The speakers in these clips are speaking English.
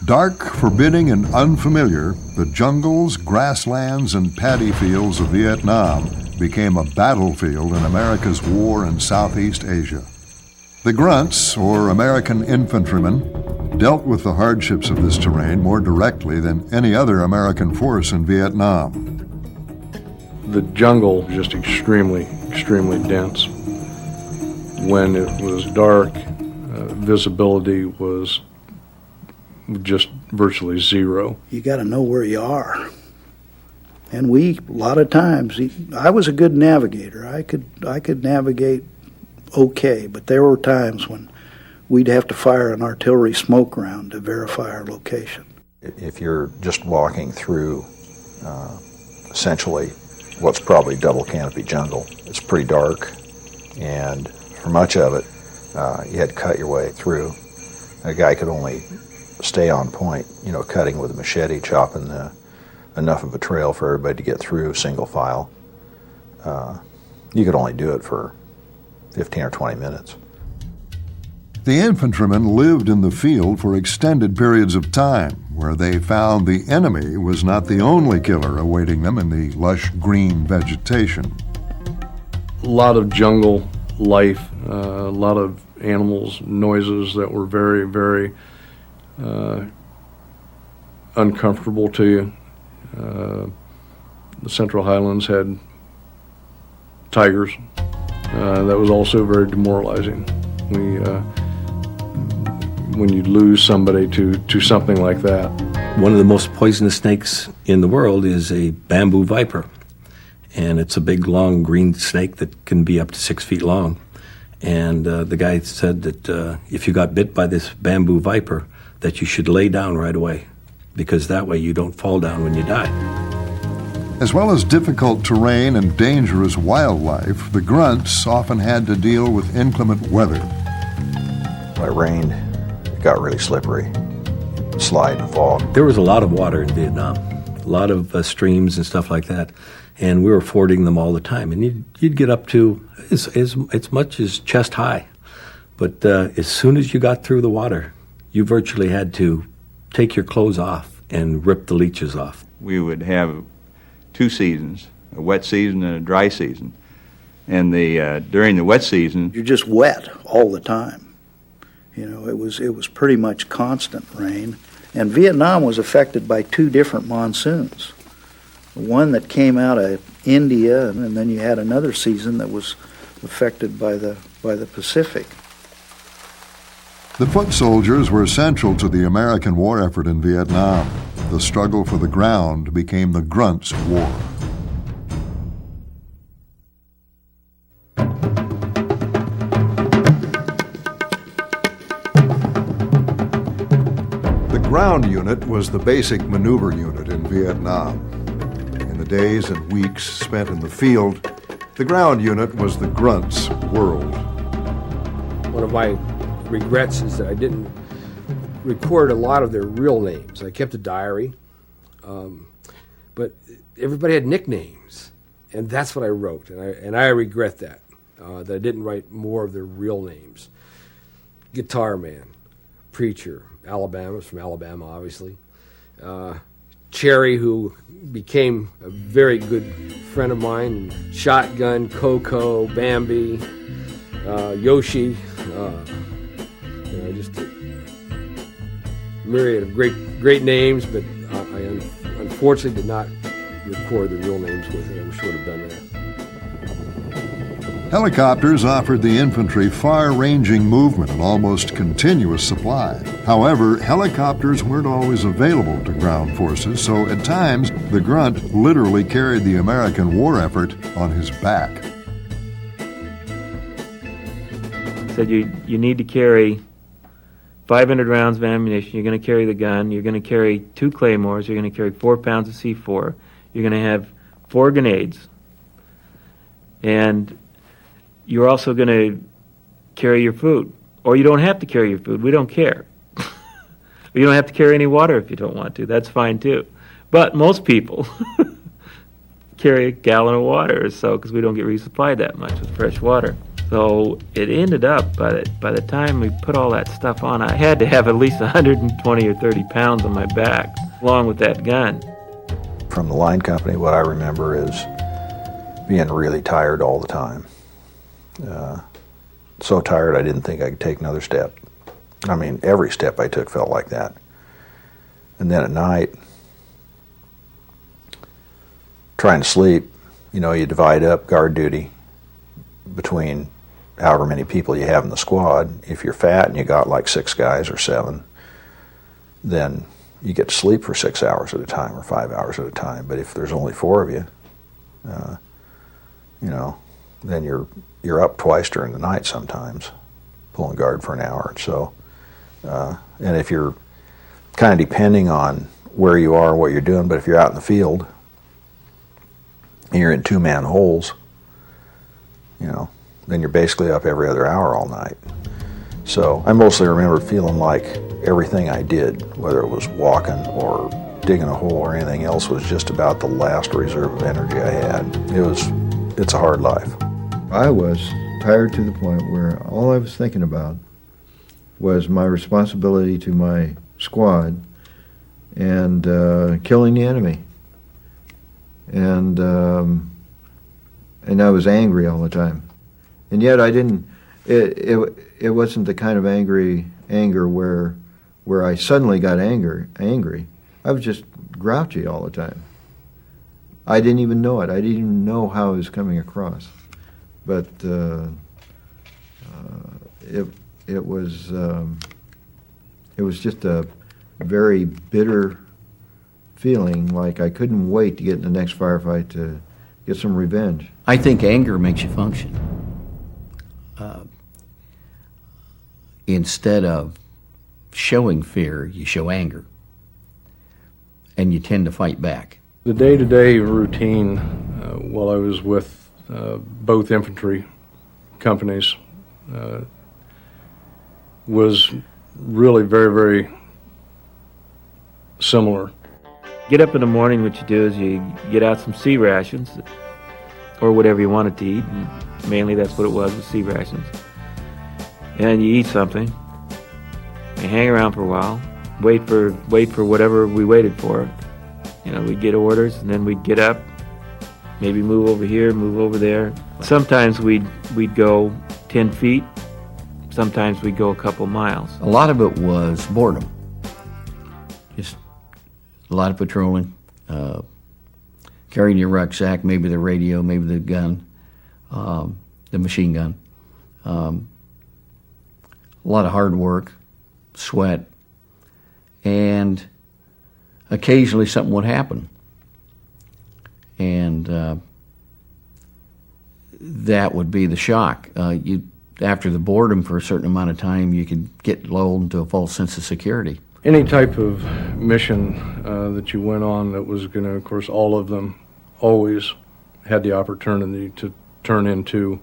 Dark, forbidding, and unfamiliar, the jungles, grasslands, and paddy fields of Vietnam became a battlefield in America's war in Southeast Asia. The grunts, or American infantrymen, dealt with the hardships of this terrain more directly than any other American force in Vietnam. The jungle was just extremely dense. When it was dark, visibility was just virtually zero. You got to know where you are. And a lot of times, I was a good navigator. I could navigate okay, but there were times when we'd have to fire an artillery smoke round to verify our location. If you're just walking through essentially what's probably double canopy jungle, it's pretty dark, and for much of it, you had to cut your way through. A guy could only stay on point, cutting with a machete, chopping enough of a trail for everybody to get through single file. You could only do it for 15 or 20 minutes. The infantrymen lived in the field for extended periods of time, where they found the enemy was not the only killer awaiting them in the lush green vegetation. A lot of jungle life, a lot of animals, noises that were very, very uncomfortable to you. The Central Highlands had tigers. That was also very demoralizing. When you lose somebody to something like that. One of the most poisonous snakes in the world is a bamboo viper. And it's a big, long, green snake that can be up to 6 feet long. And the guy said that if you got bit by this bamboo viper, that you should lay down right away, because that way you don't fall down when you die. As well as difficult terrain and dangerous wildlife, the grunts often had to deal with inclement weather. When it rained, it got really slippery, slide and fall. There was a lot of water in Vietnam, a lot of streams and stuff like that, and we were fording them all the time. And you'd get up to as much as chest high, but as soon as you got through the water, you virtually had to take your clothes off and rip the leeches off. We would have 2 seasons, a wet season and a dry season. And during the wet season, You're just wet all the time. It was pretty much constant rain. And Vietnam was affected by 2 different monsoons. One that came out of India, and then you had another season that was affected by the Pacific. The foot soldiers were central to the American war effort in Vietnam. The struggle for the ground became the Grunts' War. The ground unit was the basic maneuver unit in Vietnam. In the days and weeks spent in the field, the ground unit was the Grunts' world. One of my regrets is that I didn't record a lot of their real names. I kept a diary, but everybody had nicknames, and that's what I wrote, and I regret that I didn't write more of their real names. Guitar Man, Preacher, Alabama, from Alabama, obviously. Cherry, who became a very good friend of mine, Shotgun, Coco, Bambi, Yoshi, just a myriad of great names, but I unfortunately did not record the real names with it. I wish I would have done that. Helicopters offered the infantry far-ranging movement and almost continuous supply. However, helicopters weren't always available to ground forces, so at times the Grunt literally carried the American war effort on his back. Said you need to carry 500 rounds of ammunition, you're going to carry the gun, you're going to carry 2 claymores, you're going to carry 4 pounds of C4, you're going to have 4 grenades, and you're also going to carry your food. Or you don't have to carry your food, we don't care. You don't have to carry any water if you don't want to, that's fine too. But most people carry a gallon of water or so because we don't get resupplied that much with fresh water. So it ended up, by the time we put all that stuff on, I had to have at least 120 or 30 pounds on my back, along with that gun. From the line company, what I remember is being really tired all the time. So tired I didn't think I could take another step. I mean, every step I took felt like that. And then at night, trying to sleep, you divide up guard duty between however many people you have in the squad. If you're fat and you got like 6 guys or 7, then you get to sleep for 6 hours at a time or 5 hours at a time. But if there's only 4 of you, then you're up twice during the night sometimes, pulling guard for an hour. So, and if you're kind of depending on where you are and what you're doing, but if you're out in the field and you're in 2-man holes, then you're basically up every other hour all night. So I mostly remember feeling like everything I did, whether it was walking or digging a hole or anything else, was just about the last reserve of energy I had. It's a hard life. I was tired to the point where all I was thinking about was my responsibility to my squad and killing the enemy. And I was angry all the time. And yet I didn't, it wasn't the kind of anger where I suddenly got angry. I was just grouchy all the time. I didn't even know it. I didn't even know how it was coming across. But it was just a very bitter feeling, like I couldn't wait to get in the next firefight to get some revenge. I think anger makes you function. Instead of showing fear, you show anger. And you tend to fight back. The day-to-day routine while I was with both infantry companies was really very, very similar. Get up in the morning, what you do is you get out some C rations, or whatever you wanted to eat, and mainly that's what it was C rations. And you eat something, you hang around for a while, wait for whatever we waited for. We'd get orders, and then we'd get up, maybe move over here, move over there. Sometimes we'd go 10 feet, sometimes we'd go a couple miles. A lot of it was boredom. Just a lot of patrolling, carrying your rucksack, maybe the radio, maybe the gun, the machine gun. A lot of hard work, sweat, and occasionally something would happen. And that would be the shock. After the boredom for a certain amount of time, you could get lulled into a false sense of security. Any type of mission that you went on that was going to, of course, all of them always had the opportunity to turn into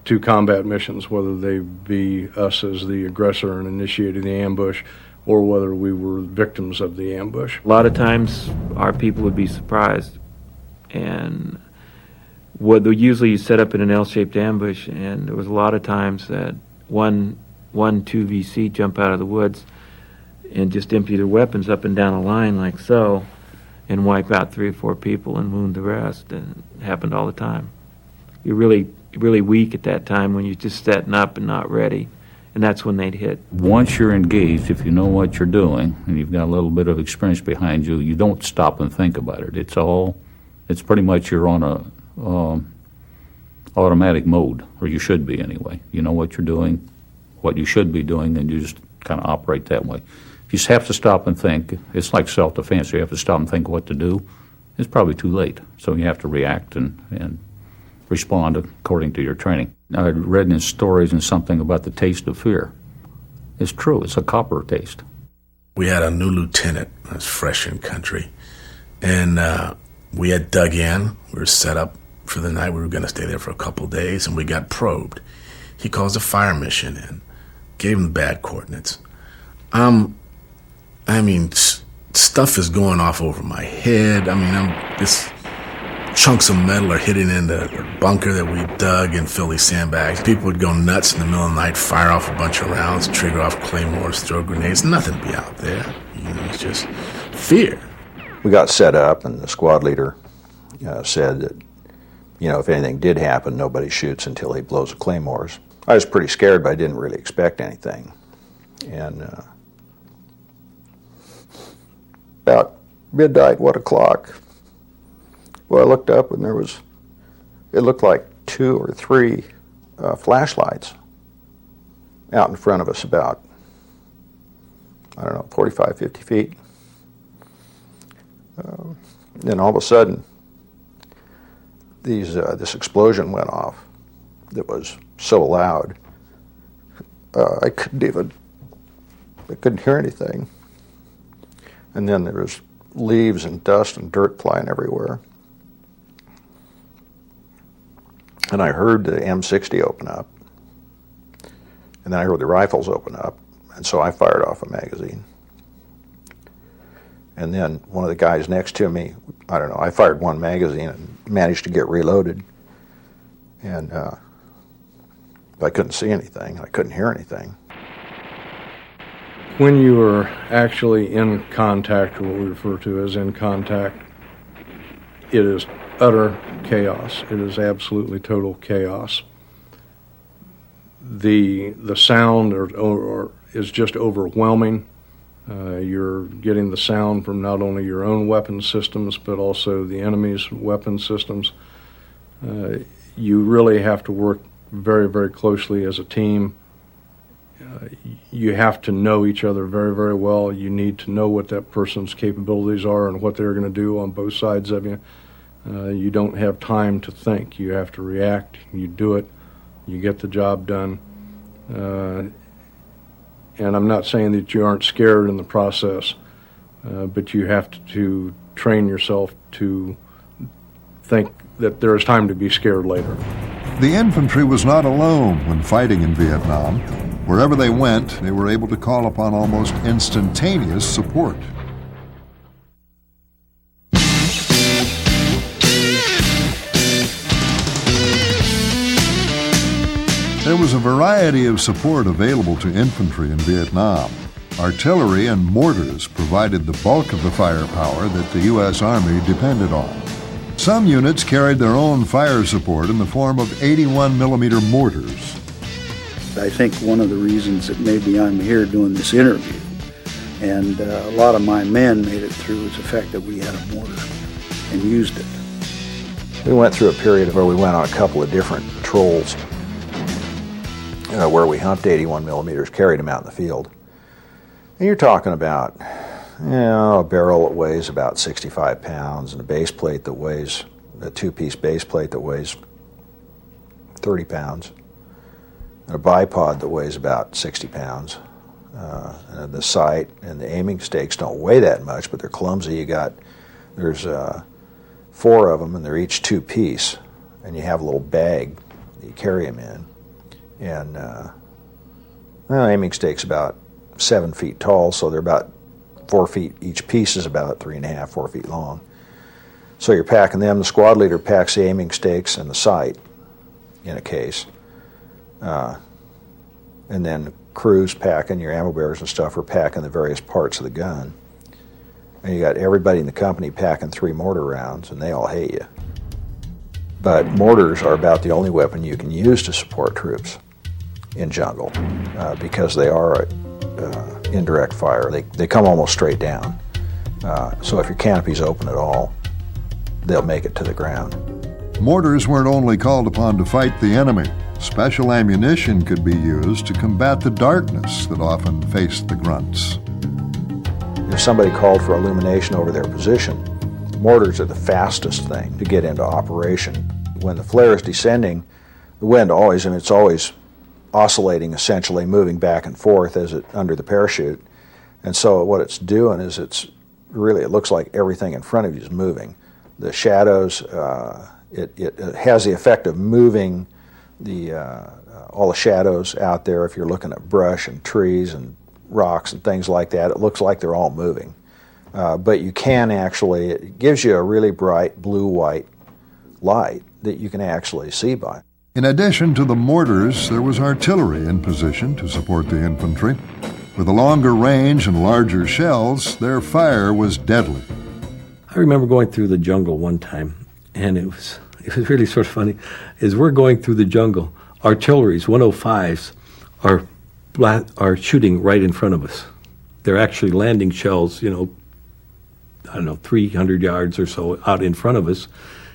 two combat missions, whether they be us as the aggressor and initiating the ambush, or whether we were victims of the ambush. A lot of times our people would be surprised, and usually you set up in an L-shaped ambush, and there was a lot of times that one 2VC jump out of the woods and just empty their weapons up and down a line like so, and wipe out 3 or 4 people and wound the rest. And it happened all the time. You're really weak at that time when you're just setting up and not ready, and that's when they'd hit. Once you're engaged, if you know what you're doing and you've got a little bit of experience behind you, you don't stop and think about it. It's pretty much you're on a automatic mode, or you should be anyway. You know what you're doing, what you should be doing, and you just kind of operate that way. If you have to stop and think, it's like self-defense. You have to stop and think what to do. It's probably too late, so you have to react and respond according to your training. I read in stories and something about the taste of fear. It's true. It's a copper taste. We had a new lieutenant that was fresh in country, and we had dug in. We were set up for the night. We were going to stay there for a couple of days, and we got probed. He calls a fire mission in, gave him bad coordinates. Stuff is going off over my head. chunks of metal are hitting into the bunker that we dug and fill these sandbags. People would go nuts in the middle of the night, fire off a bunch of rounds, trigger off claymores, throw grenades. Nothing to be out there. It's just fear. We got set up, and the squad leader said that, if anything did happen, nobody shoots until he blows the claymores. I was pretty scared, but I didn't really expect anything. And about midnight, 1 o'clock, well, I looked up and it looked like 2 or 3 flashlights out in front of us about, 45, 50 feet. Then all of a sudden, this explosion went off that was so loud, I couldn't hear anything. And then there was leaves and dust and dirt flying everywhere. And I heard the M60 open up. And then I heard the rifles open up. And so I fired off a magazine. And then one of the guys next to me, I fired one magazine and managed to get reloaded. And I couldn't see anything. I couldn't hear anything. When you are actually in contact, or what we refer to as in contact, it is utter chaos. It is absolutely total chaos. The sound is just overwhelming. You're getting the sound from not only your own weapon systems, but also the enemy's weapon systems. You really have to work very, very closely as a team. You have to know each other very, very well. You need to know what that person's capabilities are and what they're going to do on both sides of you. You don't have time to think. You have to react. You do it. You get the job done. And I'm not saying that you aren't scared in the process, but you have to train yourself to think that there is time to be scared later. The infantry was not alone when fighting in Vietnam. Wherever they went, they were able to call upon almost instantaneous support. There was a variety of support available to infantry in Vietnam. Artillery and mortars provided the bulk of the firepower that the U.S. Army depended on. Some units carried their own fire support in the form of 81 millimeter mortars. I think one of the reasons that maybe I'm here doing this interview, and a lot of my men made it through, is the fact that we had a mortar and used it. We went through a period where we went on a couple of different patrols where we humped 81 millimeters, carried them out in the field. And you're talking about, a barrel that weighs about 65 pounds and a base plate that weighs, a 2-piece base plate that weighs 30 pounds. And a bipod that weighs about 60 pounds. And the sight and the aiming stakes don't weigh that much, but they're clumsy. There's 4 of them, and they're each 2-piece. And you have a little bag that you carry them in. And aiming stakes about 7 feet tall, so they're about 4 feet. Each piece is about 3.5, 4 feet long. So you're packing them. The squad leader packs the aiming stakes and the sight in a case. And then crews packing, your ammo bearers and stuff are packing the various parts of the gun. And you got everybody in the company packing 3 mortar rounds, and they all hate you. But mortars are about the only weapon you can use to support troops in jungle because they are indirect fire. They come almost straight down. So if your canopy's open at all, they'll make it to the ground. Mortars weren't only called upon to fight the enemy. Special ammunition could be used to combat the darkness that often faced the grunts. If somebody called for illumination over their position, mortars are the fastest thing to get into operation. When the flare is descending, the wind it's always oscillating, essentially moving back and forth as it under the parachute. And so what it's doing is it looks like everything in front of you is moving. The shadows, it has the effect of moving all the shadows out there. If you're looking at brush and trees and rocks and things like that, it looks like they're all moving. But you can actually, it gives you a really bright blue-white light that you can actually see by. In addition to the mortars, there was artillery in position to support the infantry. With a longer range and larger shells, their fire was deadly. I remember going through the jungle one time, and it was really sort of funny. As we're going through the jungle, artillery's 105s are shooting right in front of us. They're actually landing shells, 300 yards or so out in front of us.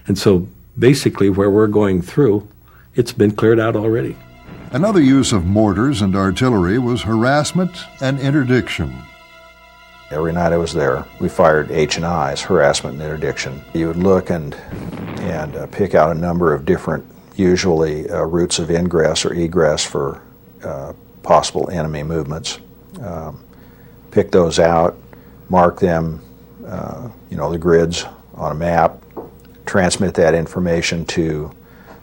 And so basically where we're going through, it's been cleared out already. Another use of mortars and artillery was harassment and interdiction. Every night I was there, we fired H&Is, harassment and interdiction. You would look and pick out a number of different, usually routes of ingress or egress for possible enemy movements. Pick those out, mark them, the grids on a map, transmit that information to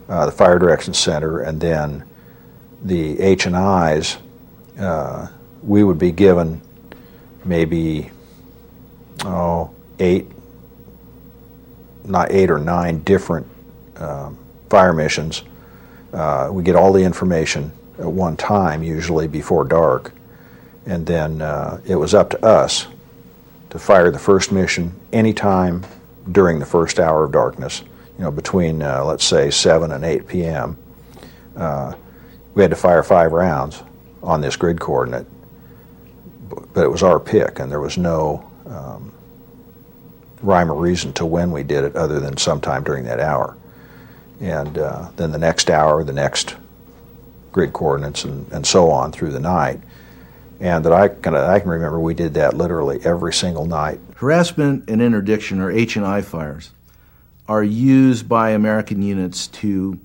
the Fire Direction Center, and then the H&Is, we would be given maybe 8 or 9 different fire missions. We get all the information at one time, usually before dark, and then it was up to us to fire the first mission anytime during the first hour of darkness, between, let's say, 7 and 8 p.m. We had to fire 5 rounds on this grid coordinate, but it was our pick, and there was no rhyme or reason to when we did it other than sometime during that hour. And then the next hour, the next grid coordinates, and so on through the night. And that I can remember we did that literally every single night. Harassment and interdiction, or H&I fires, are used by American units to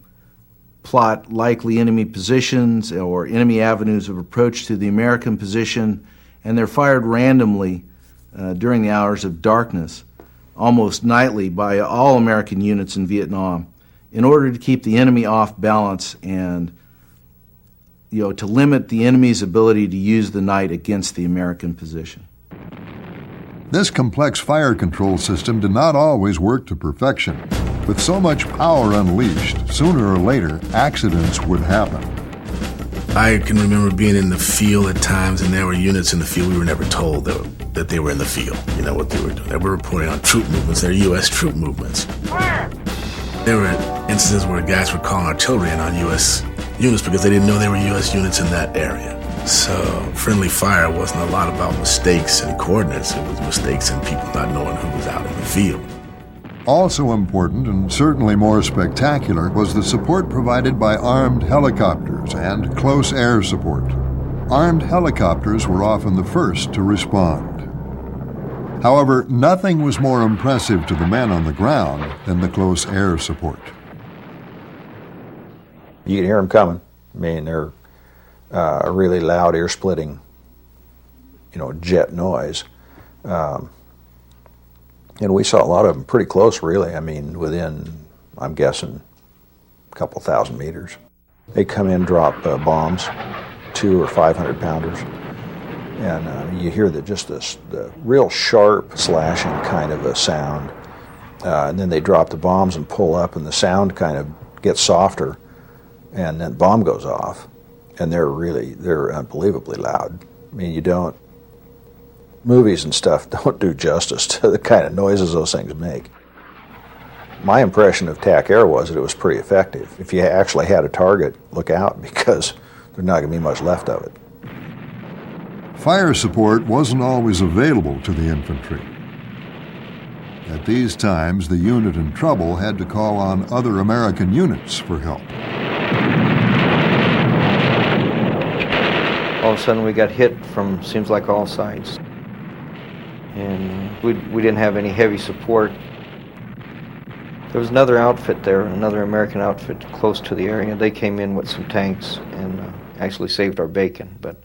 plot likely enemy positions or enemy avenues of approach to the American position, and they're fired randomly during the hours of darkness, almost nightly, by all American units in Vietnam in order to keep the enemy off balance and to limit the enemy's ability to use the night against the American position. This complex fire control system did not always work to perfection. With so much power unleashed, sooner or later, accidents would happen. I can remember being in the field at times, and there were units in the field we were never told that they were in the field, what they were doing. They were reporting on troop movements, their U.S. troop movements. There were instances where guys were calling artillery in on U.S. units because they didn't know there were U.S. units in that area. So friendly fire wasn't a lot about mistakes and coordinates. It was mistakes and people not knowing who was out in the field. Also important, and certainly more spectacular, was the support provided by armed helicopters and close air support. Armed helicopters were often the first to respond. However, nothing was more impressive to the men on the ground than the close air support. You can hear them coming. They're a really loud, ear-splitting, jet noise. And we saw a lot of them pretty close, really. Within, I'm guessing, a couple thousand meters. They come in, drop bombs, 200 or 500 pounders, and you hear the real sharp slashing kind of a sound. And then they drop the bombs and pull up, and the sound kind of gets softer, and then the bomb goes off, and they're unbelievably loud. Movies and stuff don't do justice to the kind of noises those things make. My impression of TAC Air was that it was pretty effective. If you actually had a target, look out, because there's not going to be much left of it. Fire support wasn't always available to the infantry. At these times, the unit in trouble had to call on other American units for help. All of a sudden we got hit from, seems like, all sides. And we didn't have any heavy support. There was another outfit there, another American outfit close to the area. They came in with some tanks and actually saved our bacon. But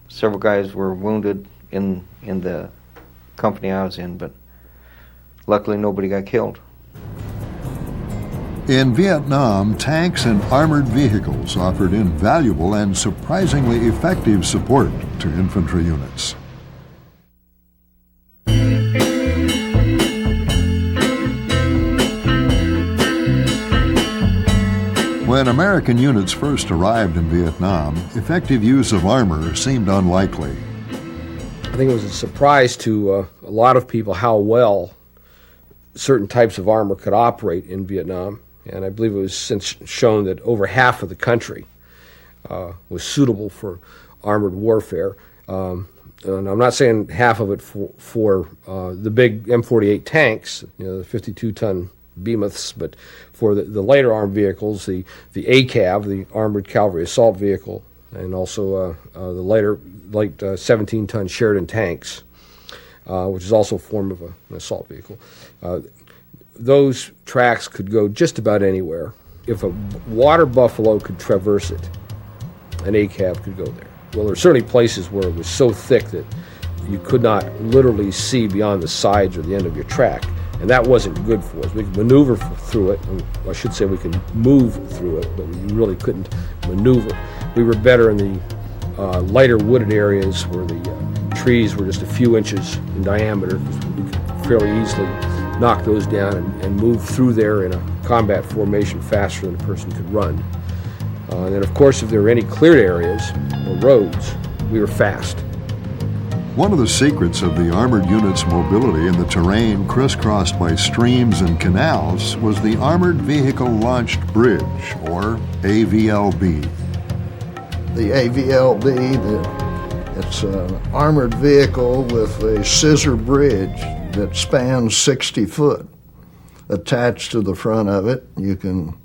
several guys were wounded in the company I was in, but luckily nobody got killed. In Vietnam, tanks and armored vehicles offered invaluable and surprisingly effective support to infantry units. When American units first arrived in Vietnam, effective use of armor seemed unlikely. I think it was a surprise to a lot of people how well certain types of armor could operate in Vietnam, and I believe it was since shown that over half of the country was suitable for armored warfare. And I'm not saying half of it for the big M48 tanks, the 52-ton behemoths, but for the later armed vehicles, the ACAV, the Armored Cavalry Assault Vehicle, and also the late 17-ton Sheridan tanks, which is also a form of an assault vehicle. Those tracks could go just about anywhere. If a water buffalo could traverse it, an ACAV could go there. Well, there are certainly places where it was so thick that you could not literally see beyond the sides or the end of your track, and that wasn't good for us. We could maneuver through it, and I should say we could move through it, but we really couldn't maneuver. We were better in the lighter wooded areas where the trees were just a few inches in diameter, because we could fairly easily knock those down and move through there in a combat formation faster than a person could run. And then, of course, if there were any cleared areas or roads, we were fast. One of the secrets of the armored unit's mobility in the terrain crisscrossed by streams and canals was the Armored Vehicle Launched Bridge, or AVLB. The AVLB, it's an armored vehicle with a scissor bridge that spans 60 foot. Attached to the front of it, you can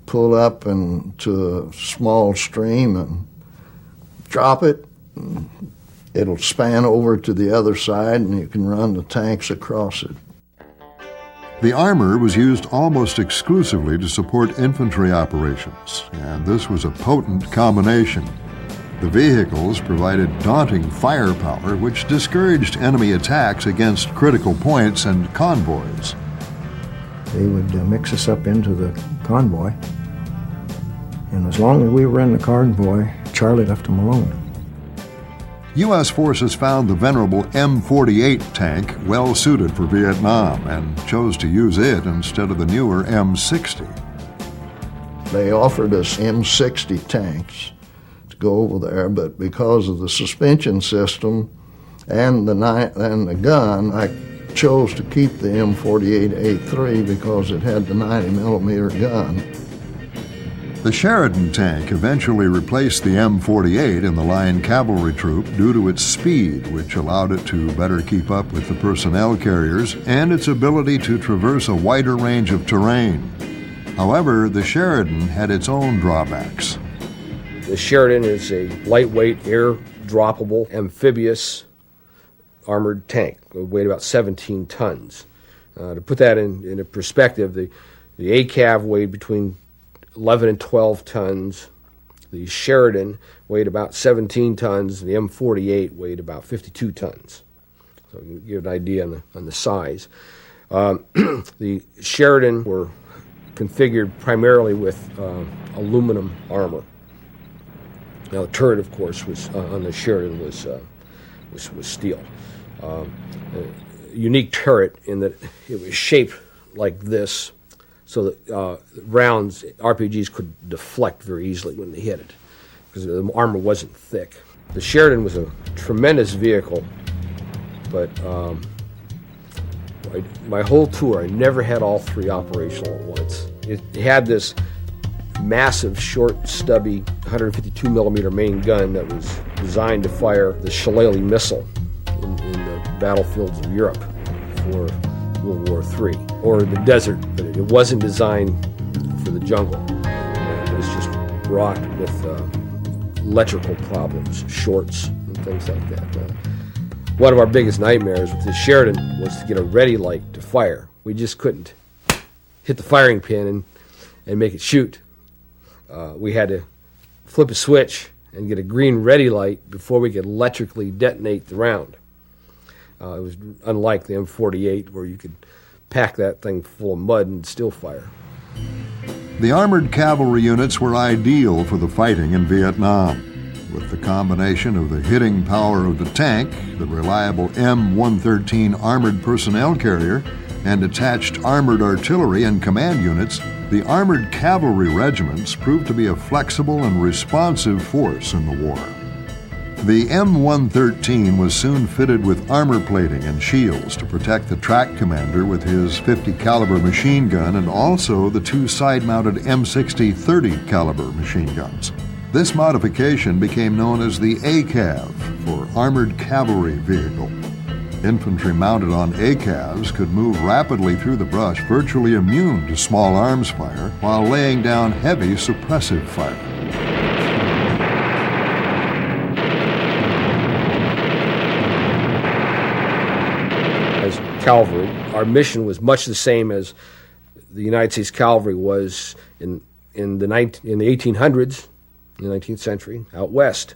pull up into a small stream and drop it. And it'll span over to the other side, and you can run the tanks across it. The armor was used almost exclusively to support infantry operations, and this was a potent combination. The vehicles provided daunting firepower, which discouraged enemy attacks against critical points and convoys. They would mix us up into the convoy, and as long as we were in the convoy, Charlie left them alone. U.S. forces found the venerable M48 tank well suited for Vietnam and chose to use it instead of the newer M60. They offered us M60 tanks to go over there, but because of the suspension system and the gun, I chose to keep the M48A3 because it had the 90-millimeter gun. The Sheridan tank eventually replaced the M48 in the line cavalry troop due to its speed, which allowed it to better keep up with the personnel carriers and its ability to traverse a wider range of terrain. However, the Sheridan had its own drawbacks. The Sheridan is a lightweight, air-droppable, amphibious armored tank. It weighed about 17 tons. To put that in perspective, the ACAV weighed between 11 and 12 tons. The Sheridan weighed about 17 tons. The M48 weighed about 52 tons. So you get an idea on the size. The Sheridan were configured primarily with aluminum armor. Now the turret, of course, was on the Sheridan was steel. A unique turret in that it was shaped like this, so that rounds, RPGs could deflect very easily when they hit it, because the armor wasn't thick. The Sheridan was a tremendous vehicle, but my whole tour, I never had all three operational at once. It had this massive, short, stubby 152-millimeter main gun that was designed to fire the Shillelagh missile in the battlefields of Europe for World War III, or the desert, but it wasn't designed for the jungle. It was just wrought with electrical problems, shorts, and things like that. One of our biggest nightmares with the Sheridan was to get a ready light to fire. We just couldn't hit the firing pin and make it shoot. We had to flip a switch and get a green ready light before we could electrically detonate the round. It was unlike the M48, where you could pack that thing full of mud and still fire. The armored cavalry units were ideal for the fighting in Vietnam. With the combination of the hitting power of the tank, the reliable M113 armored personnel carrier, and attached armored artillery and command units, The armored cavalry regiments proved to be a flexible and responsive force in the war. The M113 was soon fitted with armor plating and shields to protect the track commander with his .50 caliber machine gun and also the two side-mounted M60 30 caliber machine guns. This modification became known as the ACAV, for Armored Cavalry Vehicle. Infantry mounted on ACAVs could move rapidly through the brush, virtually immune to small arms fire, while laying down heavy suppressive fire. As cavalry, our mission was much the same as the United States Cavalry was in the 1800s, in the 19th century, out west.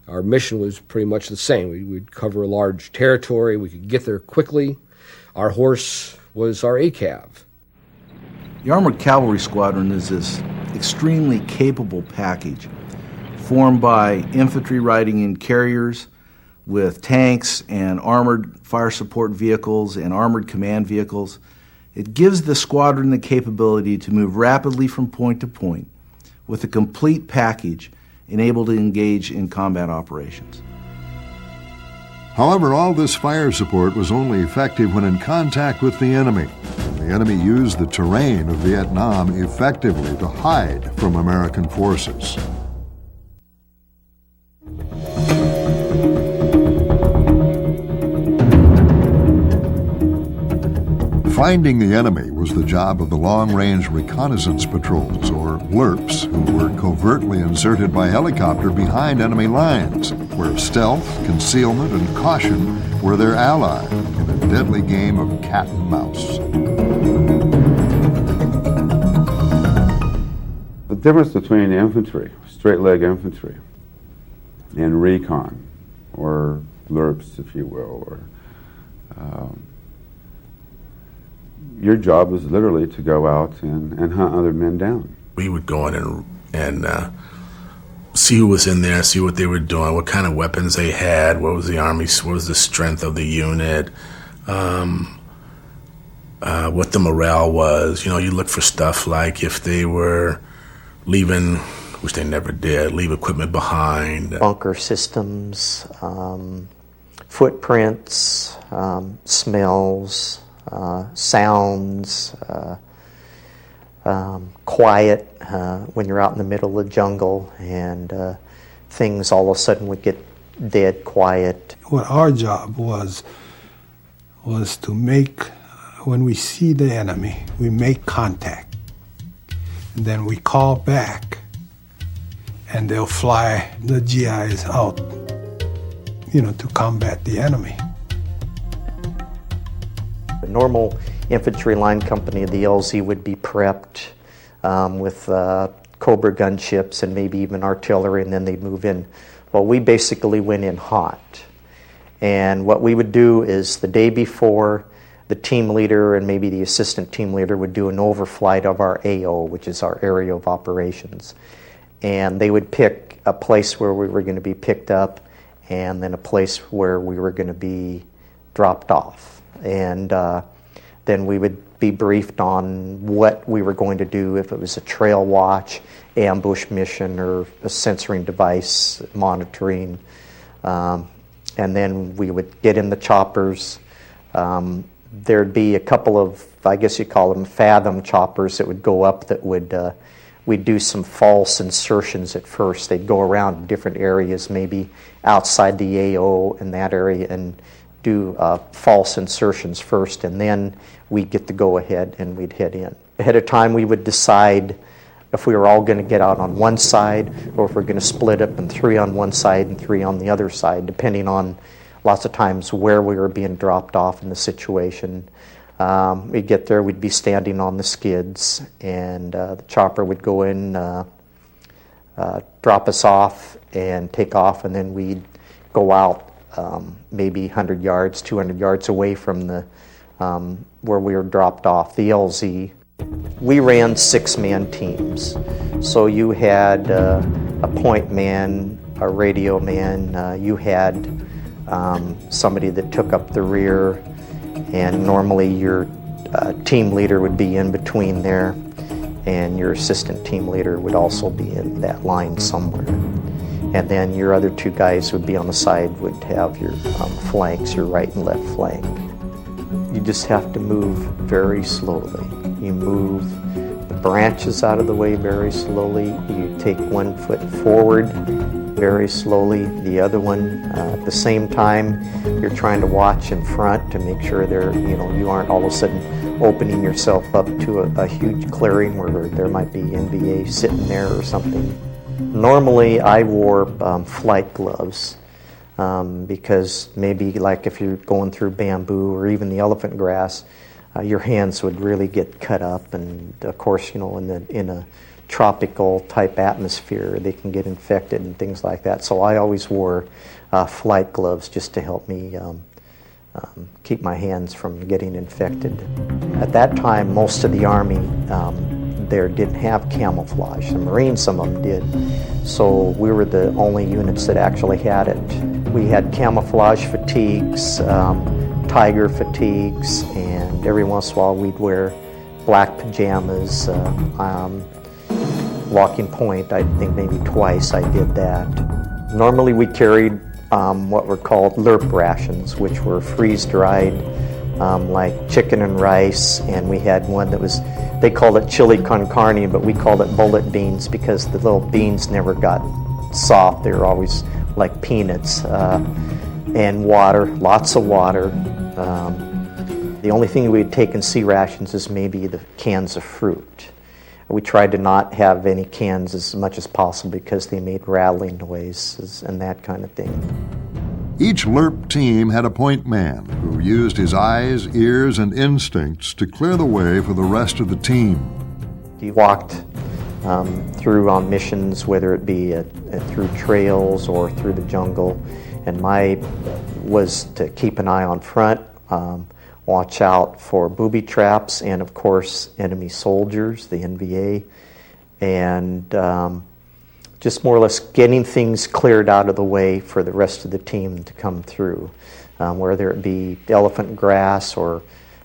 Our mission was pretty much the same. We'd cover a large territory. We could get there quickly. Our horse was our ACAV. The Armored Cavalry Squadron is this extremely capable package formed by infantry riding in carriers with tanks and armored fire support vehicles and armored command vehicles. It gives the squadron the capability to move rapidly from point to point with a complete package and able to engage in combat operations. However, all this fire support was only effective when in contact with the enemy. The enemy used the terrain of Vietnam effectively to hide from American forces. Finding the enemy was the job of the Long-Range Reconnaissance Patrols, or LRRPs, who were covertly inserted by helicopter behind enemy lines, where stealth, concealment, and caution were their ally in a deadly game of cat and mouse. The difference between infantry, straight-leg infantry, and recon, or LRRPs, if you will, or your job was literally to go out and hunt other men down. We would go in and see who was in there, see what they were doing, what kind of weapons they had, what was the army, what was the strength of the unit, what the morale was. You know, you look for stuff like if they were leaving, which they never did, leave equipment behind. Bunker systems, footprints, smells, sounds, quiet when you're out in the middle of the jungle, and things all of a sudden would get dead quiet. What our job was to make, when we see the enemy, we make contact. And then we call back, and they'll fly the GIs out, to combat the enemy. A normal infantry line company of the LZ would be prepped with Cobra gunships and maybe even artillery, and then they'd move in. Well, we basically went in hot. And what we would do is the day before, the team leader and maybe the assistant team leader would do an overflight of our AO, which is our area of operations. And they would pick a place where we were going to be picked up and then a place where we were going to be dropped off. And then we would be briefed on what we were going to do, if it was a trail watch, ambush mission, or a censoring device monitoring. And then we would get in the choppers. There'd be a couple of, I guess you call them fathom choppers that would go up that would, we'd do some false insertions at first. They'd go around different areas, maybe outside the AO in that area, and do false insertions first, and then we'd get the go-ahead and we'd head in. Ahead of time, we would decide if we were all going to get out on one side or if we're going to split up in 3 on one side and 3 on the other side, depending on lots of times where we were being dropped off in the situation. We'd get there, we'd be standing on the skids, and the chopper would go in, drop us off, and take off, and then we'd go out maybe 100 yards, 200 yards away from the where we were dropped off, the LZ. We ran 6-man teams. So you had a point man, a radio man, you had somebody that took up the rear, and normally your team leader would be in between there, and your assistant team leader would also be in that line somewhere. And then your other two guys would be on the side, would have your flanks, your right and left flank. You just have to move very slowly. You move the branches out of the way very slowly. You take one foot forward very slowly, the other one at the same time. You're trying to watch in front to make sure you aren't all of a sudden opening yourself up to a huge clearing where there might be NVA sitting there or something. Normally I wore flight gloves because maybe like if you're going through bamboo or even the elephant grass, your hands would really get cut up, and of course, in a tropical type atmosphere, they can get infected and things like that. So I always wore flight gloves just to help me keep my hands from getting infected. At that time, most of the Army there didn't have camouflage. The Marines, some of them did. So we were the only units that actually had it. We had camouflage fatigues, tiger fatigues, and every once in a while we'd wear black pajamas. Walking point, I think maybe twice I did that. Normally we carried what were called LRP rations, which were freeze-dried, like chicken and rice, and we had one that was, they called it chili con carne, but we called it bullet beans because the little beans never got soft. They were always like peanuts. And water, lots of water. The only thing we would take in C rations is maybe the cans of fruit. We tried to not have any cans as much as possible because they made rattling noises and that kind of thing. Each LRP team had a point man who used his eyes, ears, and instincts to clear the way for the rest of the team. He walked through on missions, whether it be through trails or through the jungle, and my was to keep an eye on front, watch out for booby traps, and of course enemy soldiers, the NVA, and just more or less getting things cleared out of the way for the rest of the team to come through, whether it be elephant grass or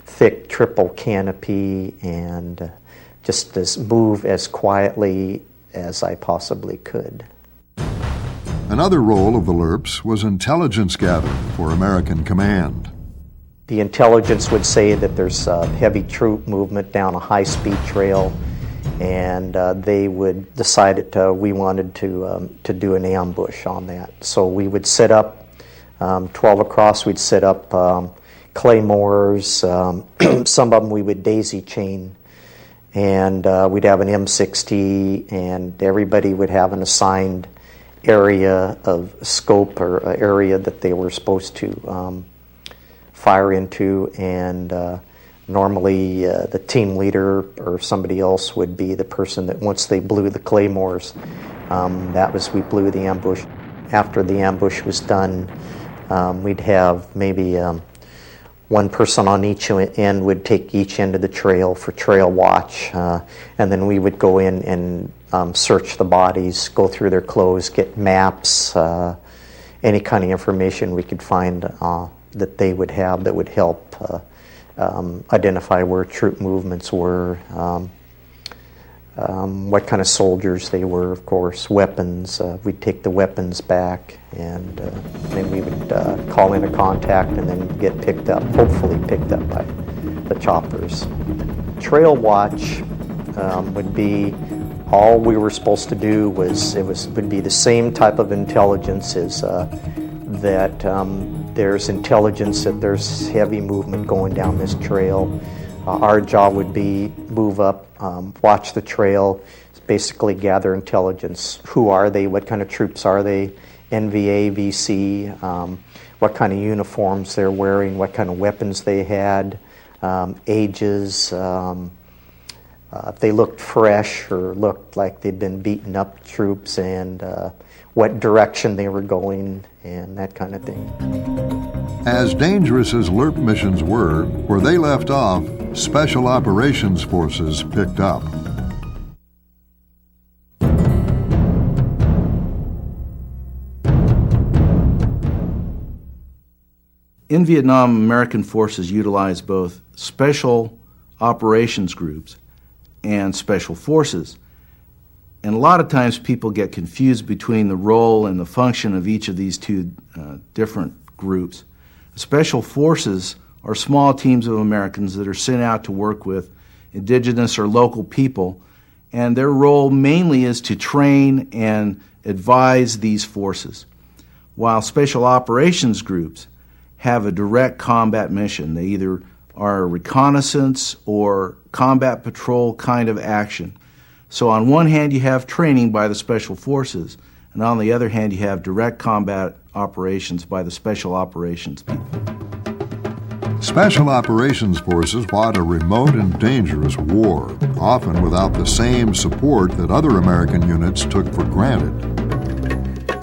thick triple canopy, and just move as quietly as I possibly could. Another role of the LRPs was intelligence gathering for American command. The intelligence would say that there's heavy troop movement down a high-speed trail, and they would decide that we wanted to do an ambush on that. So we would set up 12 across. We'd set up claymores. Some of them we would daisy chain, and we'd have an M60, and everybody would have an assigned area of scope or area that they were supposed to fire into, and normally the team leader or somebody else would be the person that once they blew the claymores, we blew the ambush. After the ambush was done, we'd have maybe one person on each end would take each end of the trail for trail watch, and then we would go in and search the bodies, go through their clothes, get maps, any kind of information we could find that they would have that would help identify where troop movements were, what kind of soldiers they were, of course, weapons. We'd take the weapons back, and then we would call in a contact and then get picked up, hopefully picked up by the choppers. Trail watch would be all we were supposed to do would be the same type of intelligence as that there's intelligence that there's heavy movement going down this trail. Our job would be move up, watch the trail, basically gather intelligence. Who are they? What kind of troops are they? NVA, VC, what kind of uniforms they're wearing, what kind of weapons they had, ages, if they looked fresh or looked like they'd been beaten up troops, and what direction they were going, and that kind of thing. As dangerous as LRP missions were, where they left off, Special Operations Forces picked up. In Vietnam, American forces utilized both special operations groups and special forces. And a lot of times people get confused between the role and the function of each of these two different groups. Special forces are small teams of Americans that are sent out to work with indigenous or local people, and their role mainly is to train and advise these forces. While special operations groups have a direct combat mission. They either are reconnaissance or combat patrol kind of action. So on one hand you have training by the special forces, and on the other hand you have direct combat operations by the special operations people. Special operations forces fought a remote and dangerous war, often without the same support that other American units took for granted.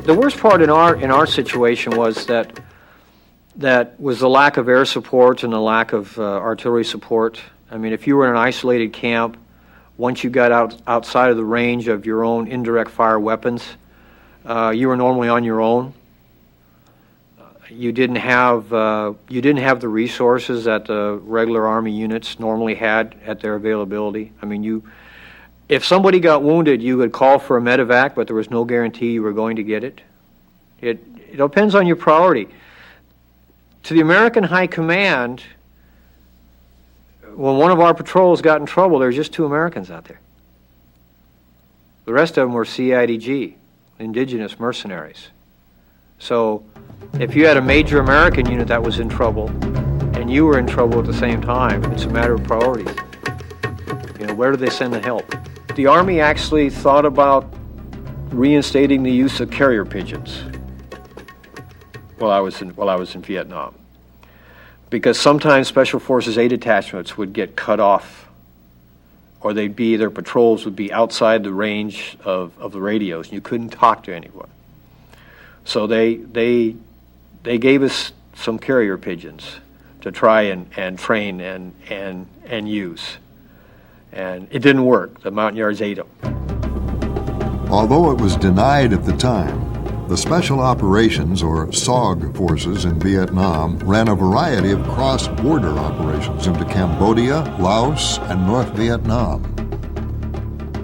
The worst part in our situation was that was the lack of air support and the lack of artillery support. I mean, if you were in an isolated camp, once you got outside of the range of your own indirect fire weapons, you were normally on your own. You didn't have the resources that the regular Army units normally had at their availability. I mean, if somebody got wounded, you would call for a medevac, but there was no guarantee you were going to get it. It depends on your priority. To the American High Command, when one of our patrols got in trouble, there were just 2 Americans out there. The rest of them were CIDG, indigenous mercenaries. So if you had a major American unit that was in trouble and you were in trouble at the same time, it's a matter of priorities. You know, where do they send the help? The Army actually thought about reinstating the use of carrier pigeons while I was in Vietnam, because sometimes Special Forces A detachments would get cut off, or their patrols would be outside the range of the radios, and you couldn't talk to anyone. So they gave us some carrier pigeons to try and train and use. And it didn't work. The Montagnards ate them. Although it was denied at the time, the Special Operations, or SOG, forces in Vietnam ran a variety of cross-border operations into Cambodia, Laos, and North Vietnam.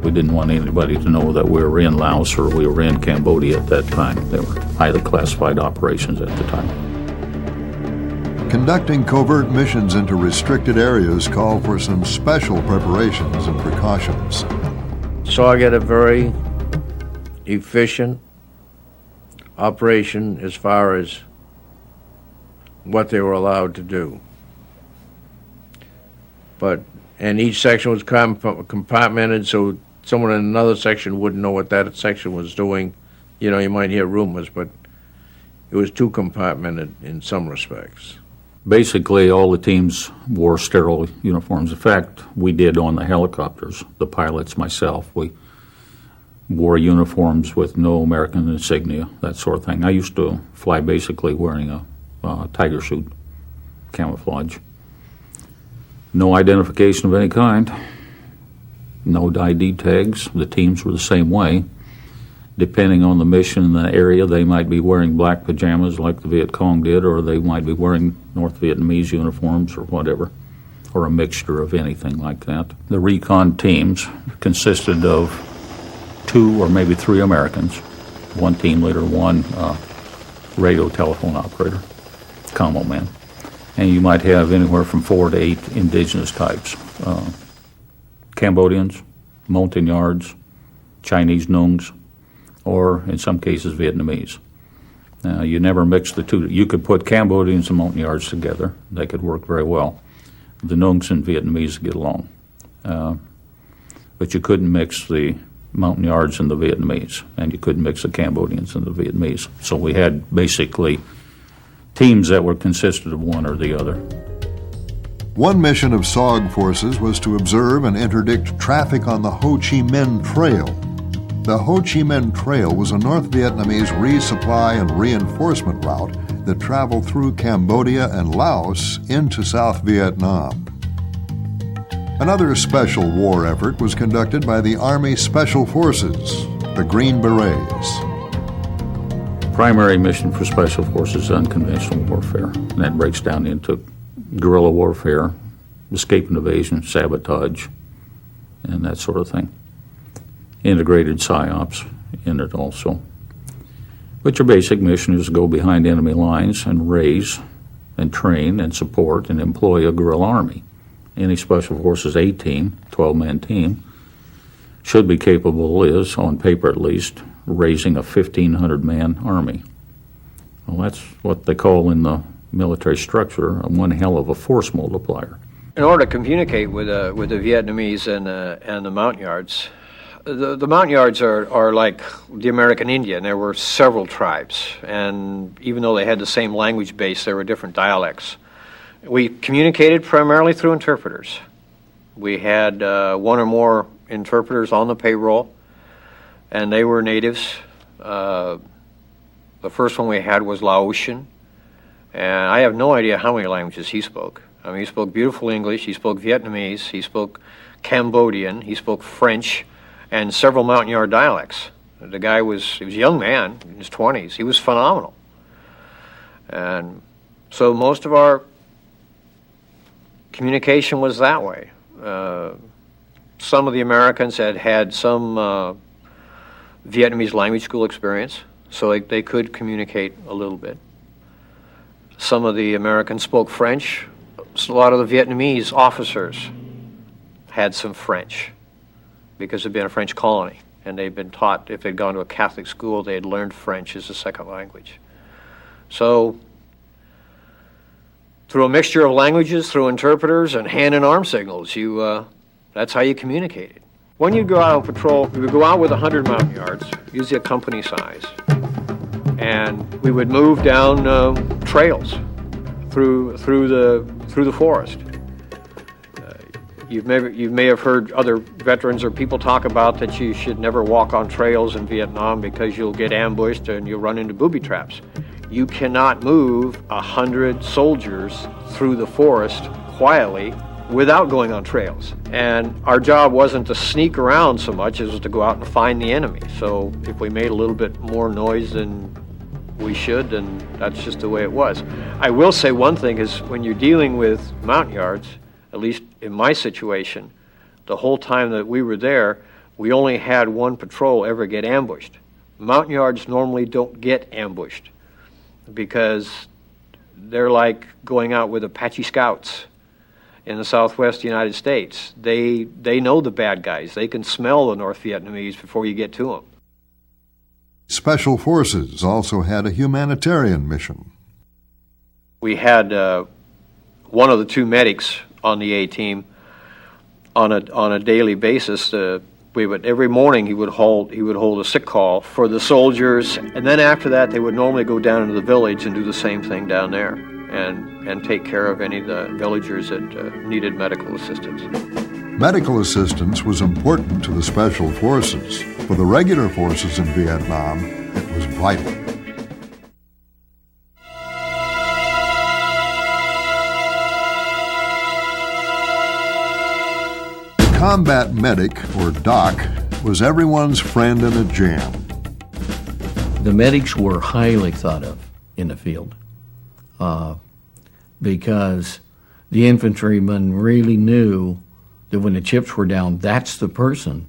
We didn't want anybody to know that we were in Laos or we were in Cambodia at that time. They were highly classified operations at the time. Conducting covert missions into restricted areas called for some special preparations and precautions. So I get a very efficient operation as far as what they were allowed to do. And each section was compartmented, so someone in another section wouldn't know what that section was doing. You know, you might hear rumors, but it was too compartmented in some respects. Basically, all the teams wore sterile uniforms. In fact, we did on the helicopters, the pilots, myself. We wore uniforms with no American insignia, that sort of thing. I used to fly basically wearing a tiger suit, camouflage. No identification of any kind. No ID tags. The teams were the same way. Depending on the mission and the area, they might be wearing black pajamas like the Viet Cong did, or they might be wearing North Vietnamese uniforms or whatever, or a mixture of anything like that. The recon teams consisted of 2 or maybe 3 Americans, 1 team leader, 1 radio telephone operator, commo man. And you might have anywhere from 4 to 8 indigenous types. Cambodians, Montagnards, Chinese Nungs, or in some cases Vietnamese. You never mix the two. You could put Cambodians and Montagnards together. They could work very well. The Nungs and Vietnamese get along. But you couldn't mix the Montagnards and the Vietnamese, and you couldn't mix the Cambodians and the Vietnamese. So we had basically teams that were consisted of one or the other. One mission of SOG forces was to observe and interdict traffic on the Ho Chi Minh Trail. The Ho Chi Minh Trail was a North Vietnamese resupply and reinforcement route that traveled through Cambodia and Laos into South Vietnam. Another special war effort was conducted by the Army Special Forces, the Green Berets. Primary mission for Special Forces is unconventional warfare, and that breaks down into guerrilla warfare, escape and evasion, sabotage, and that sort of thing. Integrated PSYOPs in it also. But your basic mission is to go behind enemy lines and raise and train and support and employ a guerrilla army. Any Special Forces A team, 12-man team, should be capable, is, on paper at least, raising a 1,500-man army. Well, that's what they call in the military structure one hell of a force multiplier. In order to communicate with the Vietnamese and the Montagnards, the Montagnards are like the American Indian. There were several tribes, and even though they had the same language base, there were different dialects. We communicated primarily through interpreters. We had one or more interpreters on the payroll, and they were natives. The first one we had was Laotian, and I have no idea how many languages he spoke. I mean, he spoke beautiful English, he spoke Vietnamese, he spoke Cambodian, he spoke French, and several Montagnard dialects. The guy he was a young man, in his 20s. He was phenomenal. And so most of our communication was that way. Some of the Americans had some Vietnamese language school experience, so they could communicate a little bit. Some of the Americans spoke French. So a lot of the Vietnamese officers had some French because it'd been a French colony, and they'd been taught, if they'd gone to a Catholic school, they had learned French as a second language. So through a mixture of languages, through interpreters and hand and arm signals, that's how you communicated. When you go out on patrol, we would go out with 100 Montagnards, usually a company size, and we would move down trails through the forest. You may have heard other veterans or people talk about that you should never walk on trails in Vietnam because you'll get ambushed and you'll run into booby traps. You cannot move 100 soldiers through the forest quietly without going on trails. And our job wasn't to sneak around so much as to go out and find the enemy. So if we made a little bit more noise than we should, then that's just the way it was. I will say one thing is when you're dealing with Montagnards, at least in my situation, the whole time that we were there, we only had one patrol ever get ambushed. Montagnards normally don't get ambushed because they're like going out with Apache scouts in the southwest United States. They know the bad guys. They can smell the North Vietnamese before you get to them. Special Forces also had a humanitarian mission. We had one of the two medics on the A team on a daily basis. Every morning he would hold a sick call for the soldiers, and then after that they would normally go down into the village and do the same thing down there and take care of any of the villagers that needed medical assistance. Medical assistance was important to the Special Forces. For the regular forces in Vietnam, it was vital. The combat medic, or doc, was everyone's friend in a jam. The medics were highly thought of in the field because the infantrymen really knew that when the chips were down, that's the person,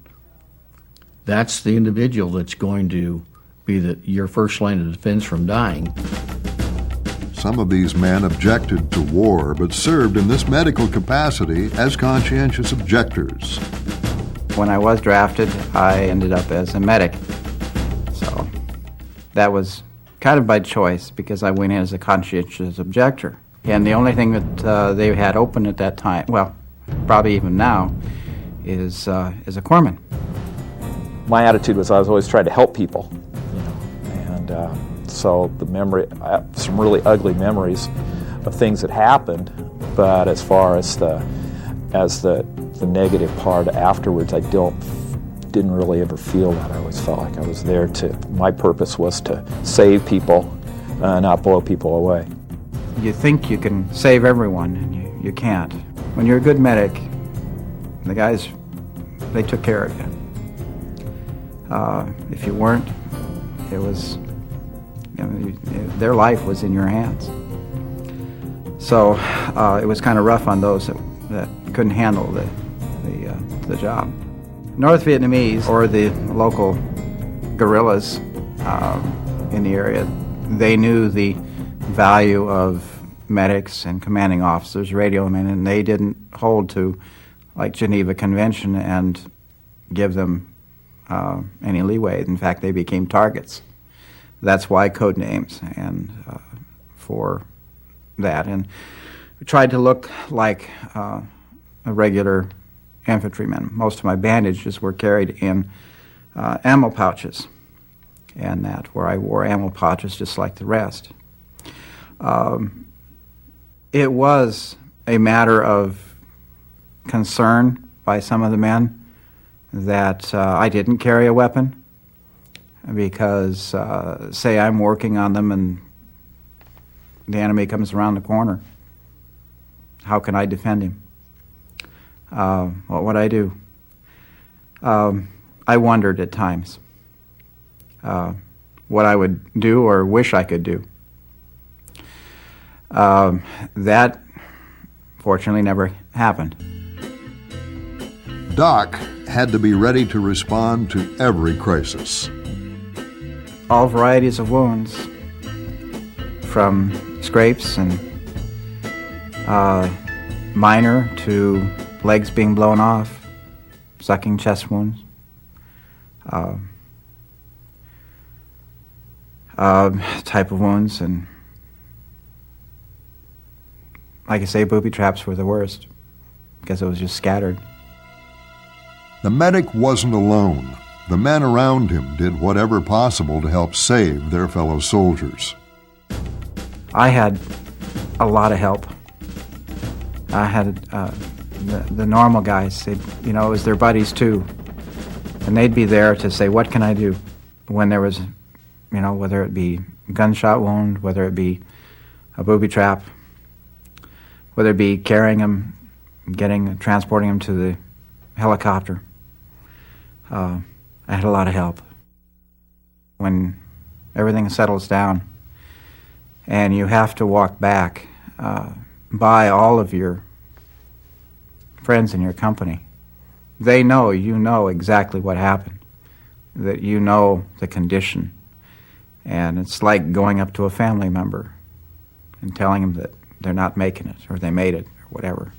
that's the individual that's going to be your first line of defense from dying. Some of these men objected to war, but served in this medical capacity as conscientious objectors. When I was drafted, I ended up as a medic. So that was kind of by choice because I went in as a conscientious objector. And the only thing that they had open at that time, well, probably even now, is a corpsman. My attitude was I was always trying to help people, and so the memory, I have some really ugly memories of things that happened, but as far as the negative part afterwards, I didn't really ever feel that. I always felt like I was there my purpose was to save people, not blow people away. You think you can save everyone, and you can't. When you're a good medic, the guys, they took care of you. If you weren't, it was, their life was in your hands. So it was kind of rough on those that couldn't handle the job. North Vietnamese, or the local guerrillas in the area, they knew the value of medics and commanding officers, radiomen, and they didn't hold to like Geneva Convention and give them any leeway. In fact, they became targets. That's why code names and for that. And we tried to look like a regular infantryman. Most of my bandages were carried in ammo pouches, and that where I wore ammo pouches just like the rest. It was a matter of concern by some of the men that I didn't carry a weapon because, say, I'm working on them and the enemy comes around the corner. How can I defend him? What would I do? I wondered at times what I would do or wish I could do. That, fortunately, never happened. Doc had to be ready to respond to every crisis. All varieties of wounds, from scrapes and minor to legs being blown off, sucking chest wounds, type of wounds, and like I say, booby traps were the worst because it was just scattered. The medic wasn't alone. The men around him did whatever possible to help save their fellow soldiers. I had a lot of help. I had the normal guys. It was their buddies too, and they'd be there to say, "What can I do?" When there was, whether it be gunshot wound, whether it be a booby trap, whether it be carrying them, transporting them to the helicopter. I had a lot of help. When everything settles down and you have to walk back by all of your friends in your company, they know you know exactly what happened, that you know the condition. And it's like going up to a family member and telling them that they're not making it, or they made it, or whatever.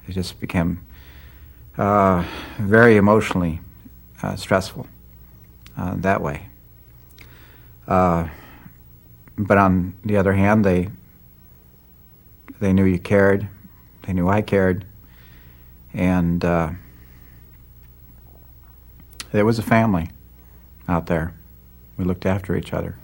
It just became very emotionally stressful that way. But on the other hand, they knew you cared, they knew I cared, and there was a family out there. We looked after each other.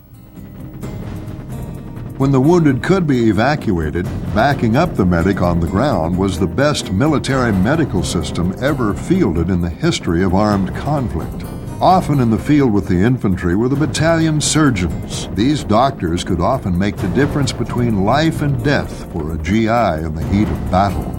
When the wounded could be evacuated, backing up the medic on the ground was the best military medical system ever fielded in the history of armed conflict. Often in the field with the infantry were the battalion surgeons. These doctors could often make the difference between life and death for a GI in the heat of battle.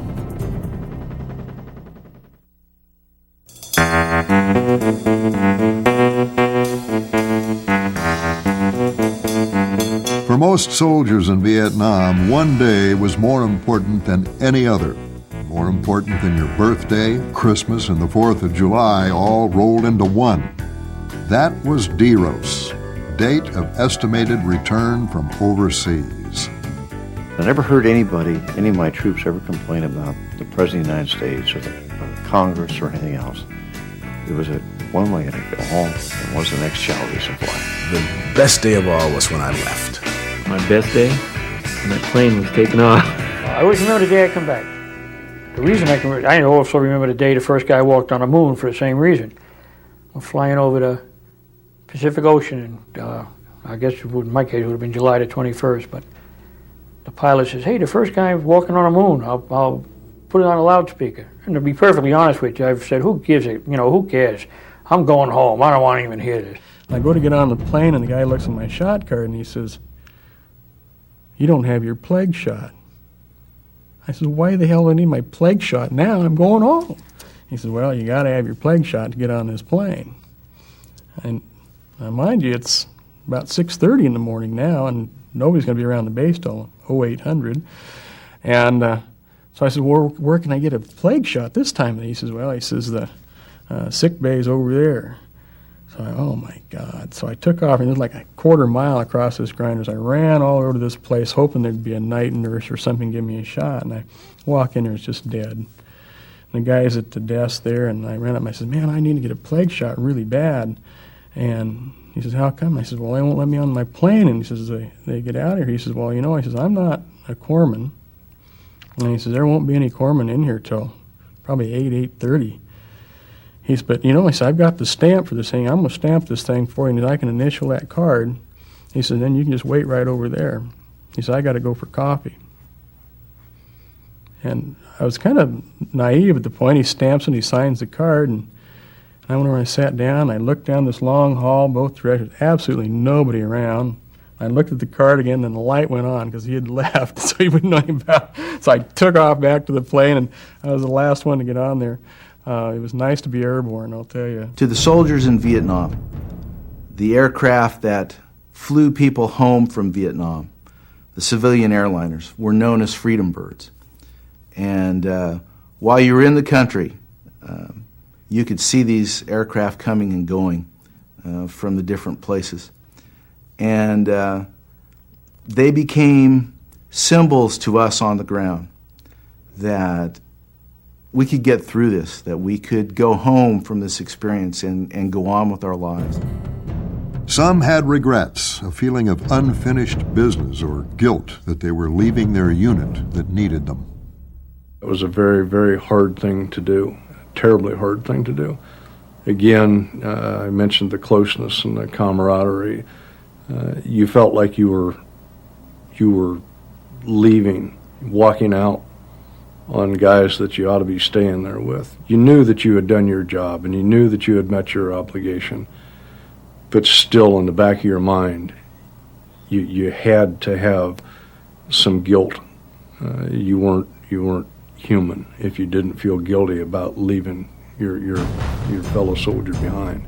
For most soldiers in Vietnam, one day was more important than any other. More important than your birthday, Christmas, and the 4th of July all rolled into one. That was DEROS, date of estimated return from overseas. I never heard any of my troops ever complain about the President of the United States or the Congress or anything else. It was when am I going to go home and what's the next salary supply? The best day of all was when I left. My best day? When that plane was taking off. I always remember the day I come back. The reason I also remember the day the first guy walked on the moon for the same reason. I'm flying over the Pacific Ocean, and I guess in my case it would have been July the 21st, but the pilot says, "Hey, the first guy walking on the moon, I'll put it on a loudspeaker." And to be perfectly honest with you, I've said, who gives it? Who cares? I'm going home. I don't want to even hear this. I go to get on the plane, and the guy looks at my shot card, and he says, "You don't have your plague shot." I said, "Why the hell do I need my plague shot now? I'm going home." He said, "Well, you got to have your plague shot to get on this plane." And mind you, it's about 6:30 in the morning now, and nobody's going to be around the base till 0800. And So I said, well, where can I get a plague shot this time? And he says, well, the sick bay's over there. So oh my God. So I took off, and it was like a quarter mile across this grinders. I ran all over to this place hoping there'd be a night nurse or something give me a shot. And I walk in there, it's just dead. And the guy's at the desk there, and I ran up and I said, man, I need to get a plague shot really bad. And he says, how come? I said, well, they won't let me on my plane. And he says, they get out of here. He says, well, he says, I'm not a corpsman. And he says, there won't be any corpsmen in here till probably 8:30. He said, but I said, I've got the stamp for this thing. I'm going to stamp this thing for you, and I can initial that card. He said, then you can just wait right over there. He said, I got to go for coffee. And I was kind of naive at the point. He stamps and he signs the card, and I went over and I sat down. I looked down this long hall, both directions, absolutely nobody around. I looked at the card again, and the light went on because he had left, so he wouldn't know anything about it. So I took off back to the plane, and I was the last one to get on there. It was nice to be airborne, I'll tell you. To the soldiers in Vietnam, the aircraft that flew people home from Vietnam, the civilian airliners, were known as Freedom Birds. And while you were in the country, you could see these aircraft coming and going from the different places. And they became symbols to us on the ground that we could get through this, that we could go home from this experience and go on with our lives. Some had regrets, a feeling of unfinished business or guilt that they were leaving their unit that needed them. It was a very, very hard thing to do, a terribly hard thing to do. Again, I mentioned the closeness and the camaraderie. You felt like you were leaving, walking out on guys that you ought to be staying there with. You knew that you had done your job, and you knew that you had met your obligation, but still in the back of your mind, you had to have some guilt. You weren't human if you didn't feel guilty about leaving your fellow soldier behind.